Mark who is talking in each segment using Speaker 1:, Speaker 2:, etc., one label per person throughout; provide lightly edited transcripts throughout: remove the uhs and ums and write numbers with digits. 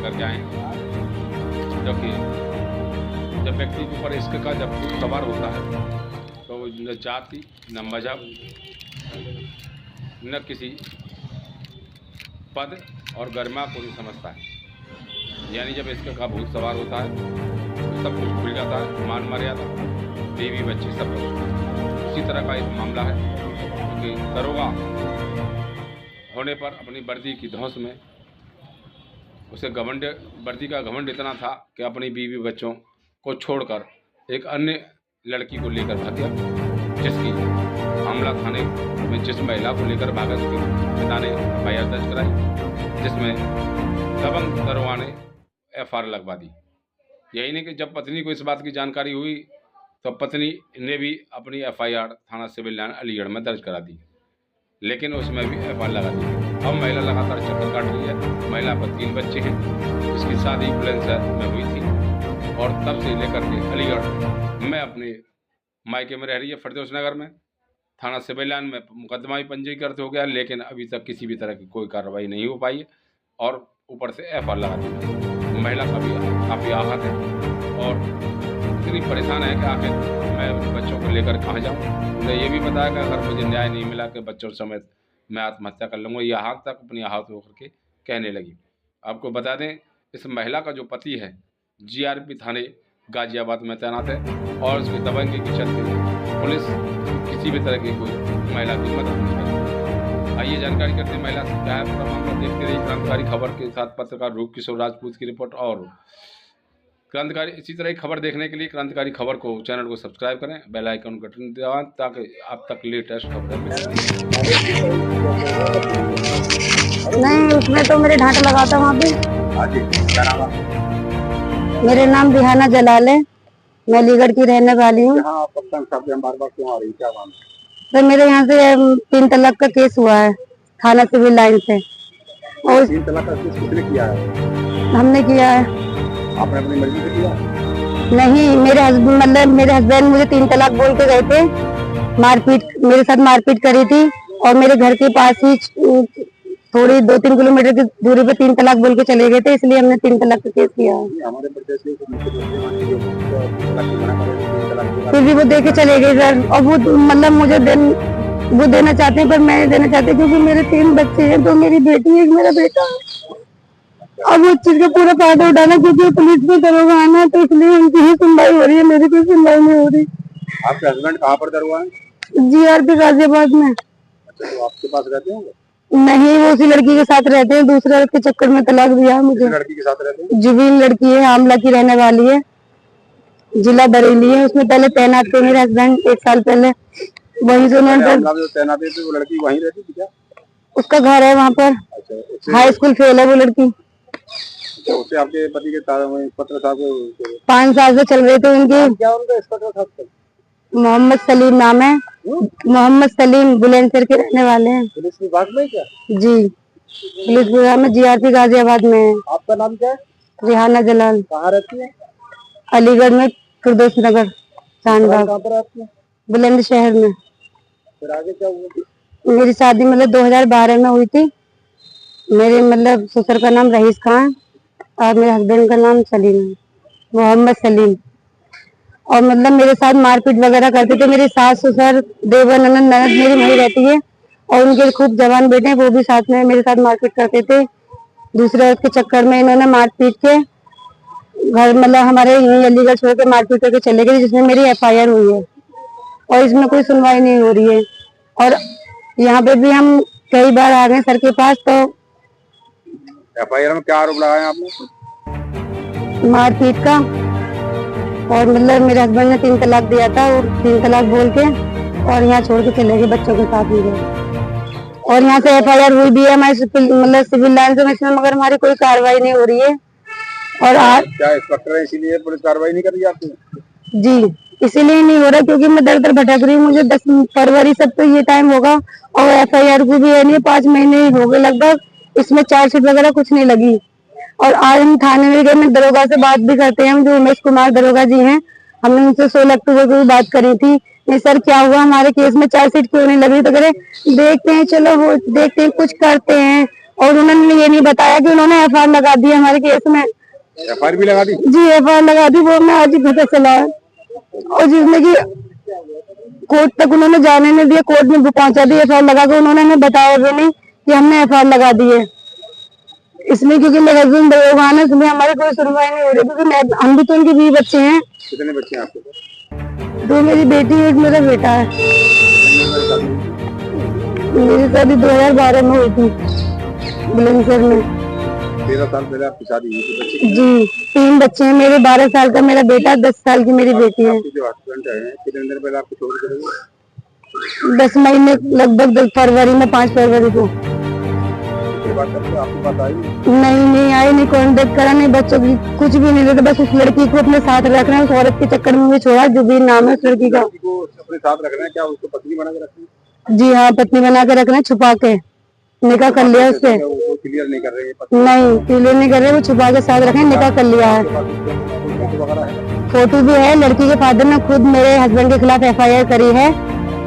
Speaker 1: करके आए हैं। जबकि जब व्यक्ति के ऊपर इश्क का जब भूत सवार होता है तो न जाति, न मजहब, न किसी पद और गरिमा को नहीं समझता है। यानी जब इश्क का भूत सवार होता है तो सब कुछ भूल जाता है, मान मर्यादा, बीवी बच्चे सब कुछ। उसी तरह का एक मामला है क्योंकि दरोगा होने पर अपनी वर्दी की धौंस में उसे घमंड, वर्दी का घमंड इतना था कि अपनी बीवी बच्चों को छोड़कर एक अन्य लड़की को लेकर भाग गया, जिसकी मामला थाने में जिस महिला को लेकर भागा उसके पिता ने FIR दर्ज कराई, जिसमें दबंग दरोगा ने FIR लगवा दी। यही नहीं कि जब पत्नी को इस बात की जानकारी हुई तो पत्नी ने भी अपनी FIR थाना सिविल लाइन अलीगढ़ में दर्ज करा दी, लेकिन उसमें भी FIR लगा दी। अब महिला लगातार चक्कर काट रही है। महिला पर 3 बच्चे हैं, जिसकी शादी बुलंदशहर में हुई थी और तब से लेकर के अलीगढ़ में अपने मायके में रह रही है, फिरदौस नगर में। थाना सिविल लाइन में मुकदमा भी पंजीकृत हो गया, लेकिन अभी तक किसी भी तरह की कोई कार्रवाई नहीं हो पाई है और ऊपर से FIR लगा दी है। महिला काफ़ी आहत है और इतनी परेशान है कि आखिर मैं बच्चों को लेकर कहाँ जाऊँ। उन्हें ये भी बताया कि अगर मुझे न्याय नहीं मिला कि बच्चों समेत मैं आत्महत्या कर लूँगा, यहाँ तक अपनी आहत होकर के कहने लगी। आपको बता दें, इस महिला का जो पति है GRP थाने गाजियाबाद में तैनात है और उसकी दबंगी के चलते पुलिस किसी भी तरह की कोई महिला की मदद नहीं करती। आइए जानकारी करते हैं महिला से क्या है पूरा मामला। देखते रहिए क्रांतिकारी खबर के साथ पत्रकार रूप किशोर राजपूत की रिपोर्ट। और क्रांतिकारी इसी तरह की खबर देखने के लिए क्रांतिकारी खबर को चैनल को सब्सक्राइब करें, बेल आइकन को बटन दबाएं ताकि आप तक लेटेस्ट खबरें मिलें।
Speaker 2: नहीं, उसमें तो मेरे ढांचा लगा था वहाँ पे। मेरा नाम रिहाना जलाल है, मैं अलीगढ़ की रहने वाली हूँ। तो मेरे यहाँ से 3 तलाक का केस हुआ है थाना सिविल लाइन से। और
Speaker 3: 3 तलाक का केस किसने किया है?
Speaker 2: हमने किया है।
Speaker 3: आपने अपनी मर्जी से किया?
Speaker 2: नहीं, मेरे हस्बैंड मुझे 3 तलाक बोल के गए थे, मेरे साथ मारपीट करी थी और मेरे घर के पास ही थोड़ी 2-3 किलोमीटर की दूरी पे 3 तलाक बोल के चले गए थे, इसलिए हमने 3 तलाक का केस किया है।
Speaker 3: हमारे प्रदेश में
Speaker 2: फिर भी वो दे के चले गए सर, और वो मतलब मुझे वो देना चाहते हैं पर मैं नहीं देना चाहती क्योंकि मेरे 3 बच्चे हैं, 2 मेरी बेटी है, 1 मेरा बेटा है। अब उस चीज का पूरा फायदा उठाना क्योंकि पुलिस में दरोगा आना, तो इसलिए उनकी ही सुनवाई हो रही है, मेरी कोई सुनवाई नहीं हो रही।
Speaker 3: आपके हस्बैंड कहाँ पर दरोगा है?
Speaker 2: GRP गाजियाबाद में।
Speaker 3: अच्छा, तो आपके पास रहते होंगे?
Speaker 2: नहीं, वो उसी लड़की के साथ रहते हैं, दूसरे के चक्कर में तलाक दिया है मुझे।
Speaker 3: लड़की के साथ रहते हैं?
Speaker 2: जुबीन लड़की है, आमला की रहने वाली है, जिला बरेली है। उसमें पहले तैनात थे मेरे हस्बैंड 1 साल पहले, वहीं से उन्होंने
Speaker 3: तैनात थे। वो लड़की वहीं रहती थी क्या?
Speaker 2: उसका घर है वहाँ पर।
Speaker 3: अच्छा,
Speaker 2: हाई स्कूल फेल है वो लड़की।
Speaker 3: तो उससे आपके पति के इंस्पेक्टर साहब
Speaker 2: 5 साल से चल रहे थे उनके।
Speaker 3: क्या उनका इंस्पेक्टर साहब?
Speaker 2: मोहम्मद सलीम नाम है, मोहम्मद सलीम बुलंदशहर के रहने वाले हैं।
Speaker 3: पुलिस विभाग में क्या?
Speaker 2: जी, पुलिस विभाग में GRP गाजियाबाद में है।
Speaker 3: आपका नाम क्या है?
Speaker 2: रिहाना जलाल।
Speaker 3: कहाँ रहती है?
Speaker 2: अलीगढ़ में, फिरदौस नगर, शानबाग।
Speaker 3: कहाँ पर रहती है?
Speaker 2: बुलंदशहर में।
Speaker 3: फिर आगे क्या हुआ?
Speaker 2: मेरी शादी 2012 में हुई थी। मेरे ससुर का नाम रईस खान और मेरे हस्बैंड का नाम सलीम है, मोहम्मद सलीम। और मेरे साथ मारपीट वगैरह करते थे। मेरे सास ससुर देवर ननद मेरी वहीं रहती है और उनके खूब जवान बेटे हैं, वो भी साथ में मेरे साथ मारपीट करते थे। दूसरे के चक्कर में इन्होंने मारपीट के घर हमारे यहीं अलीगढ़ छोड़ के मारपीट करके चले गए, जिसमें मेरी FIR हुई है और इसमें कोई सुनवाई नहीं हो रही है। और यहाँ पे भी हम कई बार आ गए सर के पास, तो
Speaker 3: FIR में क्या आरोप लगाए आपने?
Speaker 2: मारपीट का। और मेरे हस्बैंड ने 3 तलाक दिया था और 3 तलाक बोल के और यहाँ छोड़ के चले गए बच्चों के साथ ही गए। और यहाँ से FIR हुई भी है हमारी सिविल लाइन से, इसमें मगर हमारी कोई कार्रवाई नहीं हो रही है। और आज
Speaker 3: क्या इंस्पेक्टर है इसीलिए पुलिस कार्रवाई नहीं कर रही आपकी?
Speaker 2: जी, इसीलिए नहीं हो रहा क्योंकि मैं दर दर भटक रही हूँ। मुझे 10 फरवरी सब तो ये टाइम होगा और FIR को भी है नहीं, 5 महीने हो गए लगभग, इसमें चार्जशीट वगैरह कुछ नहीं लगी। और आज हम थाने में गए, मैं दरोगा से बात भी करते हैं, हम जो उमेश कुमार दरोगा जी हैं, हमने उनसे 16 अक्टूबर को भी बात करी थी। नहीं सर क्या हुआ, हमारे केस में चार्जशीट क्यों नहीं लगी? तो कह रहे देखते हैं, चलो वो देखते हैं, कुछ करते हैं। और उन्होंने ये नहीं बताया कि उन्होंने FIR लगा दी हमारे केस में।
Speaker 3: FIR भी लगा दी?
Speaker 2: जी FIR लगा दी, वो मैं आज ही पता चला है। और जिसमें कि कोर्ट तक उन्होंने जाने नहीं दिया, कोर्ट में पहुंचा दी FIR लगा के, उन्होंने हमें बताया भी नहीं कि हमने FIR लगा दी है। इसमें क्योंकि मेरे हस्बैंड दरोगा है, इसमें हमारी कोई सुनवाई नहीं हो रही, क्योंकि हम भी तो उनके 20 बच्चे हैं।
Speaker 3: कितने बच्चे हैं आपके?
Speaker 2: 2 मेरी बेटी है, 1 मेरा बेटा है। मेरी शादी 2012 में हुई थी बुलंदशहर में।
Speaker 3: 13 साल पहले आपकी शादी हुई थी? बच्चे
Speaker 2: जी 3 बच्चे हैं मेरे, 12 साल का मेरा बेटा, 10 साल की मेरी बेटी है।
Speaker 3: जो हस्बैंड है कितने दिन पहले आपको छोड़ के चले गए?
Speaker 2: 10 महीने लगभग फरवरी में, 5 फरवरी को।
Speaker 3: उसके बाद तब आपकी बात आई?
Speaker 2: नहीं आई, नहीं कॉन्टेक्ट करा, नहीं बच्चों की कुछ भी नहीं लेते, बस उस लड़की को अपने साथ रखना है। उस औरत के चक्कर में भी छोड़ा, जो भी नाम है उस लड़की का।
Speaker 3: अपने साथ रखना है? क्या उसको पत्नी बना के रखना है?
Speaker 2: जी हाँ, पत्नी बना के रखना है, छुपा के। निकाह कर लिया उससे।
Speaker 3: वो क्लियर नहीं कर रहे?
Speaker 2: नहीं क्लियर नहीं कर रहे, वो छुपा के साथ रखे, निकाह कर लिया है। फोटो भी है, लड़की के फादर ने खुद मेरे हस्बैंड के खिलाफ FIR करी है,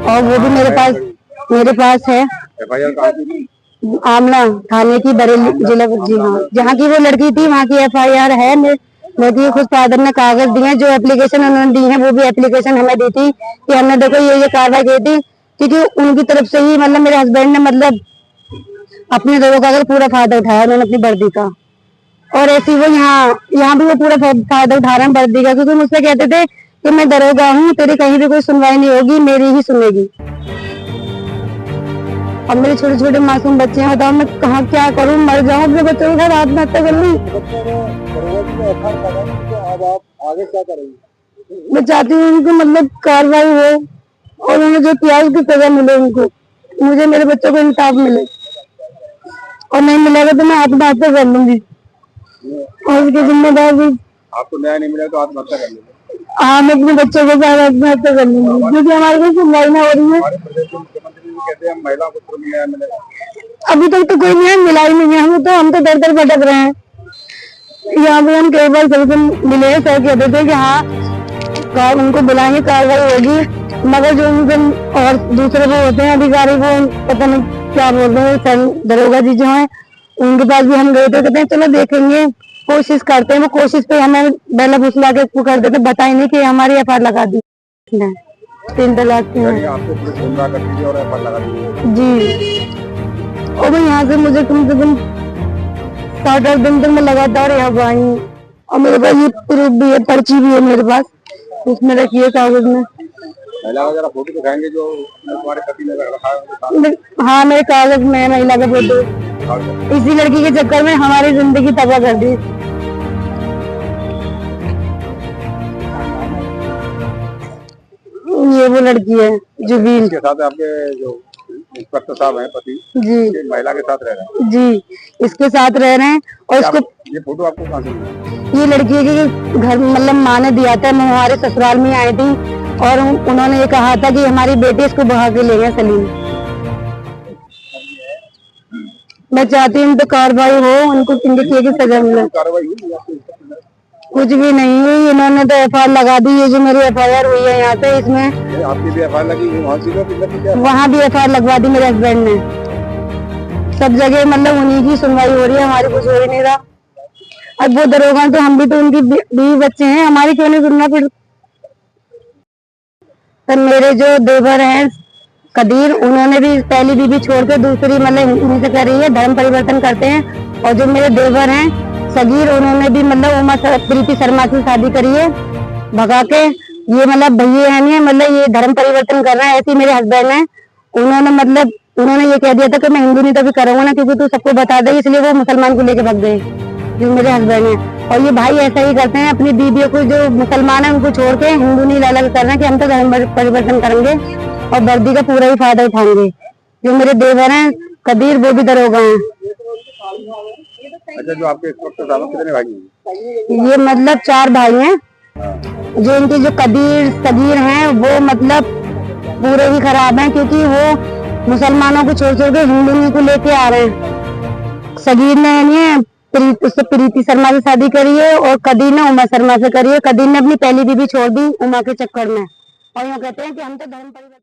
Speaker 2: और वो भी मेरे पास है।
Speaker 3: FIR कहाँ की?
Speaker 2: आमला थाने की, बरेली जिला। जी हाँ, जहाँ की वो लड़की थी वहाँ की FIR है। मेरे खुद फादर ने कागज दिए, जो एप्लीकेशन उन्होंने दी है वो भी एप्लीकेशन हमें दी थी कि हमने देखो ये कार्रवाई की थी, क्योंकि उनकी तरफ से ही मतलब मेरे हस्बैंड ने मतलब अपने दरोगा का पूरा फायदा उठाया उन्होंने अपनी वर्दी का। और ऐसी वो यहाँ भी वो पूरा फायदा उठा रहे हैं वर्दी का, क्योंकि मुझसे कहते थे कि मैं दरोगा हूँ, तेरी कहीं भी कोई सुनवाई नहीं होगी, मेरी ही सुनेगी। अब मेरे छोटे छोटे मासूम बच्चे हैं, बताओ मैं कहाँ क्या करूँ, मर जाऊँ अपने बच्चों के साथ, आत्महत्या कर लूँ।
Speaker 3: अब आप आगे क्या करेंगे?
Speaker 2: मैं चाहती हूँ उनको मतलब कार्रवाई हो, और उन्हें जो किया उसकी सजा मिले उनको, मुझे मेरे बच्चों को इंसाफ मिले, और नहीं मिलेगा तो मैं आत्महत्या कर लूंगी। और उसकी जिम्मेदार भी।
Speaker 3: आपको न्याय नहीं मिला तो आत्महत्या कर लेंगे?
Speaker 2: हाँ, मैं अपने बच्चों के साथ आत्महत्या कर लूंगी, क्योंकि हमारे को सुनवाई ना हो रही है।
Speaker 3: हमारे प्रदेश के मुख्यमंत्री भी कहते हैं महिलाओं को तुरंत न्याय मिलेगा।
Speaker 2: अभी तक तो कोई न्याय मिला ही नहीं है, हम तो दर दर भटक रहे हैं। यहाँ पे हम कई बार सबसे मिले, सर कहते थे कि हाँ उनको बुलाएंगे, कार्रवाई होगी, मगर जो उनके और दूसरे वो होते हैं अधिकारी, वो पता नहीं क्या बोलते हैं, सर दरोगा जी जो है उनके पास भी हम गए थे, कहते हैं चलो देखेंगे, कोशिश करते हैं। वो कोशिश पे हमें बेला फुसला के कर देते, बताई नहीं कि हमारी FIR लगा दी 3 तलाक की।
Speaker 3: आपको पुलिस गुमराह करती थी और FIR लगा दी?
Speaker 2: जी, और यहाँ से मुझे कम से कम 7-8 दिन तक मैं लगातार यहाँ आई हूँ, और मेरे पास ये प्रूफ भी है, पर्ची भी है मेरे पास, उसमें रखी है कागज में।
Speaker 3: महिला का जरा फोटो दिखाएंगे जो तुम्हारे पति ने रखा है?
Speaker 2: हाँ, मेरे कागज में महिला का फोटो। इसी लड़की के चक्कर में हमारी जिंदगी तबाह कर दी। ये वो लड़की है जुबील
Speaker 3: के साथ आपके जो इंस्पेक्टर साहब हैं पति
Speaker 2: जी,
Speaker 3: महिला के साथ रह रहे हैं?
Speaker 2: जी इसके साथ रह रहे हैं। और इसको
Speaker 3: ये फोटो आपको कहाँ से मिला?
Speaker 2: ये लड़की के घर मतलब माँ ने दिया था, मैं हमारे ससुराल में आई थी, और उन्होंने ये कहा था कि हमारी बेटी इसको बहा के ले गए सलीम। मैं चाहती हूँ तो कार्रवाई हो, उनको किए की सजा मिले।
Speaker 3: कार्रवाई हुई?
Speaker 2: कुछ भी नहीं हुई, इन्होंने तो FIR लगा दी। ये जो मेरी FIR हुई है यहाँ पे, इसमें
Speaker 3: आपकी भी FIR लगी?
Speaker 2: वहाँ भी FIR लगवा दी मेरे हस्बैंड ने। सब जगह मतलब उन्हीं की सुनवाई हो रही है, हमारी कुछ हो ही नहीं रहा। अब वो दरोगा तो हम भी तो उनकी 20 बच्चे हैं, हमारी क्यों नहीं सुनना फिर? तो मेरे जो देवर हैं कदीर, उन्होंने भी पहली बीवी छोड़ के दूसरी मतलब उन्हीं से कर रही है, धर्म परिवर्तन करते हैं। और जो मेरे देवर हैं सगीर, उन्होंने भी मतलब उमा प्रीति शर्मा की शादी करी है भगा के। ये मतलब भैया है नहीं, मतलब ये धर्म परिवर्तन कर रहे हैं। ऐसे मेरे हस्बैंड हैं, उन्होंने ये कह दिया था कि मैं हिंदू नहीं तो भी करूंगा ना, क्योंकि तू सबको बता दे, इसलिए वो मुसलमान को लेके भाग गए जो मेरे हस्बैंड है। और ये भाई ऐसा ही करते हैं, अपनी बीवियों को जो मुसलमान है उनको छोड़ के हिंदू नहीं लाला कर रहे हैं कि हम तो धर्म परिवर्तन करेंगे और वर्दी का पूरा ही फायदा उठाएंगे। जो मेरे देवर हैं कदीर, वो भी दरोगा हैं।
Speaker 3: अच्छा, जो आपके इंस्पेक्टर साहब कितने भाई हैं?
Speaker 2: ये मतलब 4 भाई हैं। जो इनके जो कदीर सगीर हैं वो मतलब पूरे ही खराब हैं, क्योंकि वो मुसलमानों को छोड़ के हिंदू को लेके आ रहे हैं। सगीर ने उससे प्रीति शर्मा से शादी करी है, और कदीर ने उमा शर्मा से करी है। कदीर ने अपनी पहली बीवी छोड़ दी उमा के चक्कर में, और यूँ कहते हैं कि हम तो धर्म परिवर्तन